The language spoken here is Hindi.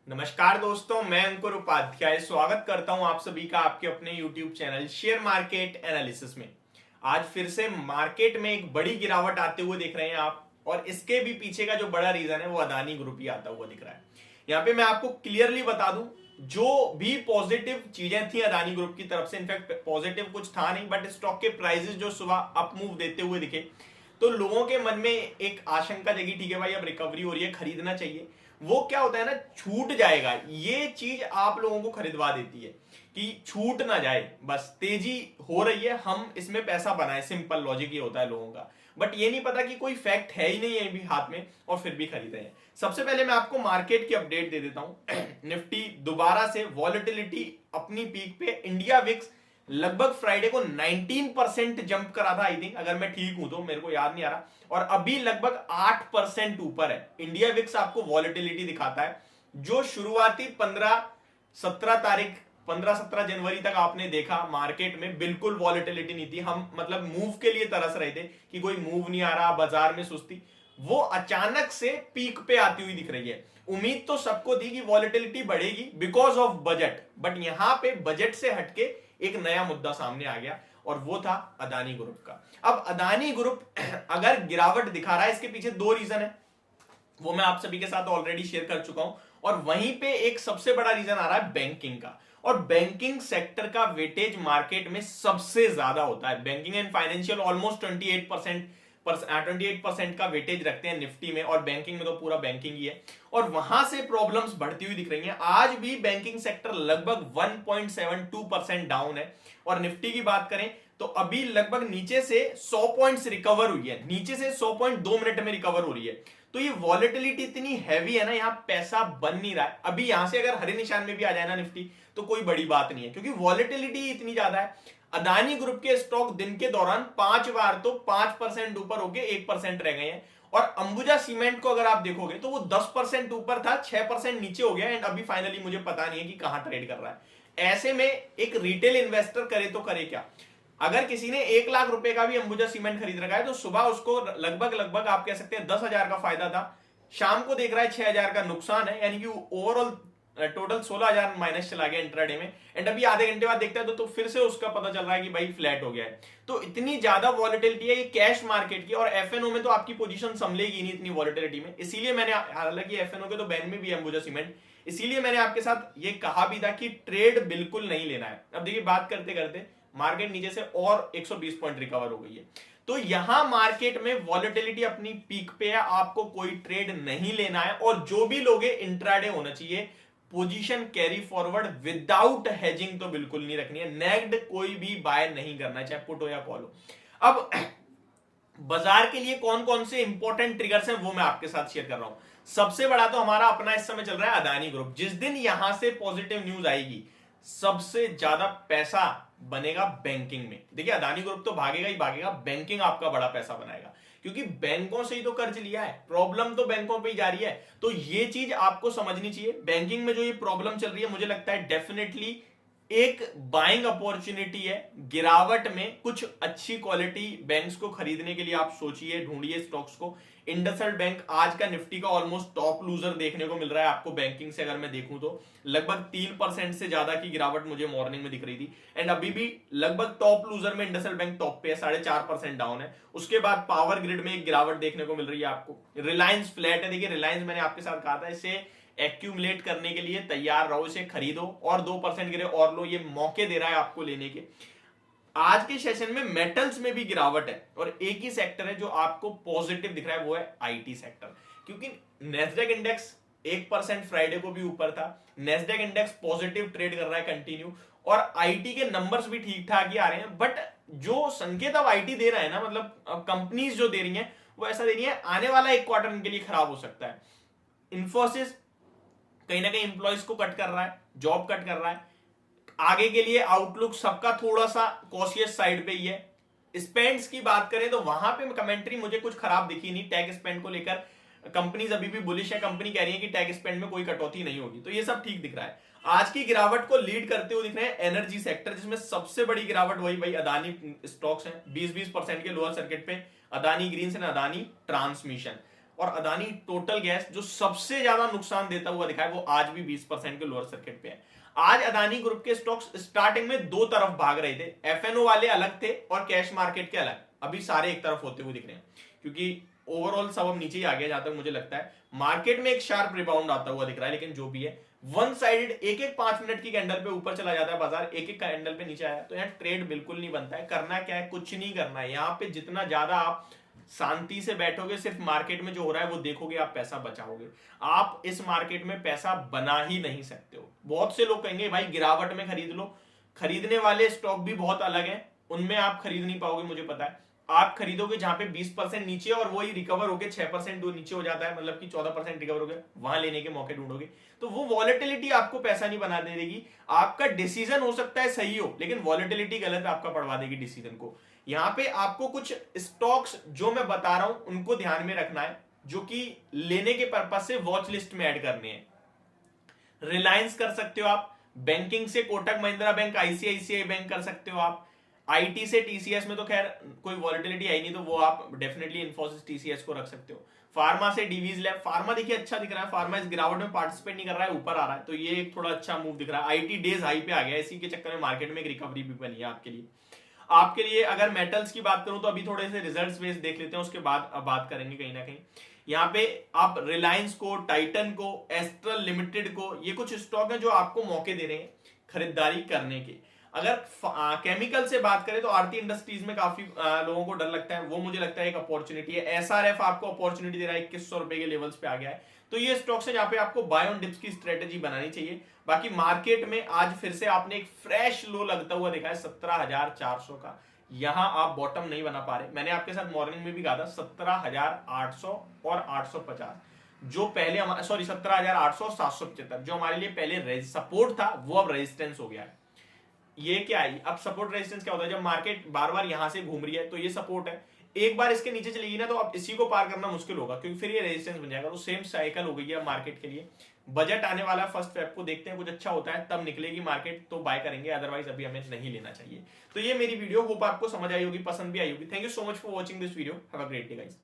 नमस्कार दोस्तों, मैं अंकुर उपाध्याय स्वागत करता हूं आप सभी का आपके अपने YouTube channel share market analysis में। आज फिर से मार्केट में एक बड़ी गिरावट आते हुए देख रहे हैं आप, और इसके भी पीछे का जो बड़ा रीजन है वो अदानी ग्रुप ही आता हुआ दिख रहा है। यहाँ पे मैं आपको क्लियरली बता दूं, जो भी पॉजिटिव चीजें थी अदानी ग्रुप की तरफ से, इनफैक्ट पॉजिटिव कुछ था नहीं, बट स्टॉक के प्राइसेस जो सुबह अप मूव देते हुए दिखे तो लोगों के मन में एक आशंका जगी, ठीक है भाई अब रिकवरी हो रही है, खरीदना चाहिए। वो क्या होता है ना, छूट जाएगा, ये चीज आप लोगों को खरीदवा देती है कि छूट ना जाए, बस तेजी हो रही है, हम इसमें पैसा बनाए। सिंपल लॉजिक ये होता है लोगों का, बट ये नहीं पता कि कोई फैक्ट है ही नहीं है भी हाथ में, और फिर भी खरीद रहे हैं। सबसे पहले मैं आपको मार्केट की अपडेट दे देता हूं। निफ्टी दोबारा से वॉलेटिलिटी अपनी पीक पे, इंडिया विक्स लगभग फ्राइडे को 19% जंप करा था, आई थिंक, अगर मैं ठीक हूं तो, मेरे को याद नहीं आ रहा, और अभी लगभग 8% ऊपर है। इंडिया विक्स आपको वॉलेटिलिटी दिखाता है, जो शुरुआती 15-17 जनवरी तक आपने देखा मार्केट में बिल्कुल वॉलेटिलिटी नहीं थी। हम मतलब मूव के लिए तरस रहे थे कि कोई मूव नहीं आ रहा, बाजार में सुस्ती, वो अचानक से पीक पे आती हुई दिख रही है। उम्मीद तो सबको थी कि वॉलेटिलिटी बढ़ेगी बिकॉज ऑफ बजट, बट यहां पे बजट से हटके एक नया मुद्दा सामने आ गया, और वो था अदानी ग्रुप का। अब अदानी ग्रुप अगर गिरावट दिखा रहा है, इसके पीछे दो रीजन है, वो मैं आप सभी के साथ ऑलरेडी शेयर कर चुका हूं। और वहीं पे एक सबसे बड़ा रीजन आ रहा है बैंकिंग का, और बैंकिंग सेक्टर का वेटेज मार्केट में सबसे ज्यादा होता है। बैंकिंग एंड फाइनेंशियल ऑलमोस्ट 28% का वेटेज रखते हैं निफ्टी में, और बैंकिंग में तो पूरा बैंकिंग ही है, और वहां से प्रॉब्लम्स बढ़ती हुई दिख रही हैं। आज भी बैंकिंग सेक्टर लगभग 1.72% डाउन है, और निफ्टी की बात करें तो अभी लगभग नीचे से 100 पॉइंट्स रिकवर हुई है, नीचे से 100 पॉइंट 2 मिनट में रिकवर हो रही है। तो ये वॉलेटिलिटी इतनी हैवी है ना, यहां पैसा बन नहीं रहा है। अभी यहां से अगर हरे निशान में भी आ जाए ना निफ्टी, तो कोई बड़ी बात नहीं है, क्योंकि वॉलेटिलिटी इतनी ज्यादा है। अदानी ग्रुप के स्टॉक दिन के दौरान 5 बार तो 5% ऊपर होके 1% रह गए हैं, और अंबुजा सीमेंट को अगर आप देखोगे तो वो 10% ऊपर था, 6% नीचे हो गया, एंड अभी फाइनली मुझे पता नहीं है कि कहां ट्रेड कर रहा है। ऐसे में एक रिटेल इन्वेस्टर करे तो करे क्या? अगर किसी ने 1 लाख रुपए का भी अंबुजा सीमेंट खरीद रखा है तो सुबह उसको लगभग आप कह सकते हैं 10,000 का फायदा था, शाम को देख रहा है 6,000 का नुकसान है, यानी कि ओवरऑल टोटल 16,000 माइनस चला गया इंट्राडे में। एंड अभी आधे घंटे बाद देखता है तो फिर से उसका पता चल रहा है कि भाई फ्लैट हो गया है। तो इतनी ज्यादा वॉलेटिलिटी है ये कैश मार्केट की, और एफएनओ में तो आपकी पोजीशन संभलेगी नहीं इतनी वॉलेटिलिटी में। इसीलिए मैंने, हालांकि एफएनओ के तो बैन में भी है अंबुजा सीमेंट, इसीलिए मैंने आपके साथ ये कहा भी था कि ट्रेड बिल्कुल नहीं लेना है। अब देखिए, बात करते करते मार्केट नीचे से और 120 पॉइंट रिकवर हो गई है। तो यहां मार्केट में वॉलेटिलिटी अपनी पीक पे है, आपको कोई ट्रेड नहीं लेना है, और जो भी लोगे इंट्राडे होना चाहिए। Position carry forward without hedging तो बिल्कुल नहीं रखनी है, नेग्ड कोई भी बाय नहीं करना है, चाहे पुट हो या कॉल हो। अब बाजार के लिए कौन कौन से इंपॉर्टेंट ट्रिगर्स हैं वो मैं आपके साथ शेयर कर रहा हूं। सबसे बड़ा तो हमारा अपना इस समय चल रहा है अदानी ग्रुप। जिस दिन यहां से पॉजिटिव न्यूज आएगी, सबसे ज्यादा पैसा बनेगा बैंकिंग में। देखिए, अदानी ग्रुप तो भागेगा ही भागेगा, बैंकिंग आपका बड़ा पैसा बनाएगा, क्योंकि बैंकों से ही तो कर्ज लिया है, प्रॉब्लम तो बैंकों पे ही जा रही है। तो ये चीज आपको समझनी चाहिए। बैंकिंग में जो ये प्रॉब्लम चल रही है, मुझे लगता है डेफिनेटली एक बाइंग अपॉर्चुनिटी है। गिरावट में कुछ अच्छी क्वालिटी बैंक्स को खरीदने के लिए आप सोचिए, ढूंढिए स्टॉक्स को। इंडसइंड बैंक आज का निफ्टी का ऑलमोस्ट टॉप लूजर देखने को मिल रहा है आपको बैंकिंग से, अगर मैं देखूं तो लगभग 3% से ज्यादा की गिरावट मुझे मॉर्निंग में दिख रही थी, एंड अभी भी लगभग टॉप लूजर में इंडसइंड बैंक टॉप पे है, 4.5% डाउन है। उसके बाद पावर ग्रिड में एक गिरावट देखने को मिल रही है आपको। रिलायंस फ्लैट है। देखिए, रिलायंस मैंने आपके साथ कहा था इसे एक्यूमुलेट करने के लिए तैयार रहो, इसे खरीदो, और 2% गिरे और लो, ये मौके दे रहा है आपको लेने के। आज के सेशन में मेटल्स में भी गिरावट है, और एक ही सेक्टर है जो आपको पॉजिटिव दिख रहा है, वो है आईटी सेक्टर। क्योंकि नेस्डेक इंडेक्स 1% फ्राइडे को भी ऊपर था, नेस्डेक इंडेक्स पॉजिटिव ट्रेड कर रहा है कंटिन्यू, और आईटी के नंबर्स भी ठीक ठाक ही आ रहे हैं। बट जो संकेत अब आईटी दे रहा है ना, मतलब कंपनीज जो दे रही हैं, वो ऐसा दे रही है आने वाला एक क्वार्टर इनके लिए खराब हो सकता है। इंफोसिस कहीं ना कहीं इंप्लॉइज को कट कर रहा है, जॉब कट कर रहा है, आगे के लिए आउटलुक सबका थोड़ा सा कॉशियस साइड पे ही है। स्पेंड्स की बात करें तो वहां पे कमेंट्री मुझे कुछ खराब दिखी नहीं। टैग स्पेंड को लेकर कंपनीज अभी भी बुलिश है, कंपनी कह रही है कि टैग स्पेंड में कोई कटौती नहीं होगी, तो ये सब ठीक दिख रहा है। आज की गिरावट को लीड करते हुए दिख रहे हैं एनर्जी सेक्टर, जिसमें सबसे बड़ी गिरावट वही भाई अदानी स्टॉक्स हैं, 20% के लोअर सर्किट पे, Adani Greens and Adani Transmission. और अदानी टोटल गैस जो सबसे ज्यादा नुकसान देता हुआ दिखा है, वो आज भी 20% के लोअर सर्किट पे है। आज अदानी ग्रुप के स्टॉक्स स्टार्टिंग में दो तरफ भाग रहे थे, एफएनओ वाले अलग थे और कैश मार्केट के अलग, अभी सारे एक तरफ होते हुए दिख रहे हैं, क्योंकि ओवरऑल सब अब नीचे ही आ गया जहां तक मुझे लगता है। मार्केट में एक शार्प रिबाउंड आता हुआ दिख रहा है, लेकिन जो भी है वन साइडेड, एक एक 5 मिनट की कैंडल पे ऊपर चला जाता है बाजार, एक एक कैंडल पे नीचे आया, तो यहाँ ट्रेड बिल्कुल नहीं बनता है। करना क्या है, कुछ नहीं करना है यहाँ पे। जितना ज्यादा आप शांति से बैठोगे, सिर्फ मार्केट में जो हो रहा है वो देखोगे, आप पैसा बचाओगे। आप इस मार्केट में पैसा बना ही नहीं सकते हो। बहुत से लोग कहेंगे भाई गिरावट में खरीद लो, खरीदने वाले स्टॉक भी बहुत अलग हैं, उनमें आप खरीद नहीं पाओगे, मुझे पता है। आप खरीदोगे जहां पे 20% नीचे और वही रिकवर होकर 6% नीचे हो जाता है, मतलब कि 14% रिकवर हो गया, वहां लेने के मौके ढूंढोगे, तो वो वॉलेटिलिटी आपको पैसा नहीं बना देगी। आपका डिसीजन हो सकता है सही हो, लेकिन वॉलेटिलिटी गलत आपका पड़वा देगी डिसीजन को। यहां पे आपको कुछ स्टॉक्स जो मैं बता रहा हूं उनको ध्यान में रखना है, जो कि लेने के पर्पज से वॉच लिस्ट में ऐड करने हैं। रिलायंस कर सकते हो आप, बैंकिंग से Kotak Mahindra bank, ICICI bank कर सकते हो आप, आईटी से टीसीएस में तो खैर कोई वॉलेटिलिटी आई नहीं, तो वो आप डेफिनेटली इन्फोसिस टीसीएस को रख सकते हो। फार्मा से डीवीज लैब, फार्मा देखिए अच्छा दिख रहा है, फार्मा इस गिरावट में पार्टिसिपेट नहीं कर रहा है, ऊपर आ रहा है, तो ये एक थोड़ा अच्छा मूव दिख रहा है। आईटी डेज हाई पे आ गया, इसी के चक्कर में मार्केट में एक रिकवरी भी बनी है आपके लिए। अगर मेटल्स की बात करूं तो अभी थोड़े से रिजल्ट्स बेस देख लेते हैं, उसके बाद अब बात करेंगे कहीं ना कहीं। यहाँ पे आप रिलायंस को, टाइटन को, एस्ट्रल लिमिटेड को, ये कुछ स्टॉक है जो आपको मौके दे रहे हैं खरीदारी करने के। अगर केमिकल से बात करें तो आरती इंडस्ट्रीज में काफी लोगों को डर लगता है, वो मुझे लगता है एक अपॉर्चुनिटी है। एसआरएफ आपको अपॉर्चुनिटी दे रहा है, 2100 रुपए के लेवल्स पे आ गया है, तो ये स्टॉक्स है जहां पे आपको बाय ऑन डिप्स की स्ट्रेटेजी बनानी चाहिए। बाकी मार्केट में आज फिर से आपने एक फ्रेश लो लगता हुआ देखा है 17,400 का, यहां आप बॉटम नहीं बना पा रहे। मैंने आपके साथ मॉर्निंग में भी कहा था 17,800 और 850 जो पहले हमारा, सॉरी 17,800 775 जो हमारे लिए पहले सपोर्ट था, वो अब रेजिस्टेंस हो गया है। ये क्या है, अब सपोर्ट रेजिस्टेंस क्या होता है, जब मार्केट बार बार यहां से घूम रही है तो ये सपोर्ट है, एक बार इसके नीचे चलेगी ना तो अब इसी को पार करना मुश्किल होगा, क्योंकि फिर ये रेजिस्टेंस बन जाएगा। तो सेम साइकिल हो गई है मार्केट के लिए। बजट आने वाला है 1 फेब को, देखते हैं कुछ अच्छा होता है तब निकलेगी मार्केट तो बाय करेंगे, अदरवाइज अभी हमें नहीं लेना चाहिए। तो ये मेरी वीडियो, होप आपको समझ आई होगी, पसंद भी आई होगी। Thank you so much for watching this video, have a great day guys.